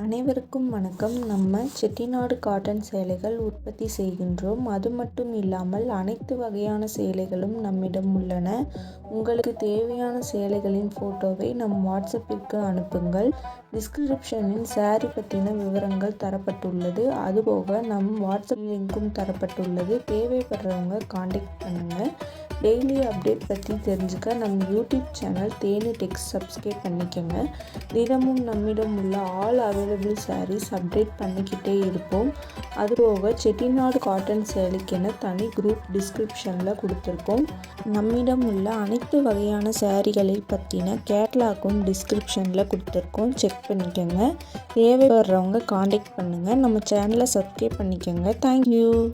அனைவருக்கும் வணக்கம். நம்ம செட்டிநாடு காட்டன் சேலைகள் உற்பத்தி செய்கின்றோம். அது மட்டும் இல்லாமல் அனைத்து வகையான சேலைகளும் நம்மிடம் உள்ளன. உங்களுக்கு தேவையான சேலைகளின் ஃபோட்டோவை நம் வாட்ஸ்அப்பிற்கு அனுப்புங்கள். டிஸ்கிரிப்ஷனில் சாரி பற்றின விவரங்கள் தரப்பட்டுள்ளது. அதுபோக நம் வாட்ஸ்அப் லிங்க்கும் தரப்பட்டுள்ளது. தேவைப்படுறவங்க காண்டாக்ட் பண்ணுங்கள். டெய்லி அப்டேட் பற்றி தெரிஞ்சுக்க நம்ம யூடியூப் சேனல் தேனி டெக்ஸ் சப்ஸ்கிரைப் பண்ணிக்கோங்க. தினமும் நம்மிடம் உள்ள ஆல் அவைலபிள் சாரீஸ் அப்டேட் பண்ணிக்கிட்டே இருப்போம். அதுபோக செட்டிநாடு காட்டன் சேலைக்கென தனி குரூப் டிஸ்கிரிப்ஷனில் கொடுத்துருக்கோம். நம்மிடம் உள்ள அனைத்து வகையான சாரீகளை பற்றின கேட்லாக்கும் டிஸ்கிரிப்ஷனில் கொடுத்துருக்கோம். செக் பண்ணிக்கோங்க. தேவைப்படுறவங்க காண்டாக்ட் பண்ணுங்கள். நம்ம சேனலை சப்ஸ்கிரைப் பண்ணிக்கோங்க. தேங்க்யூ.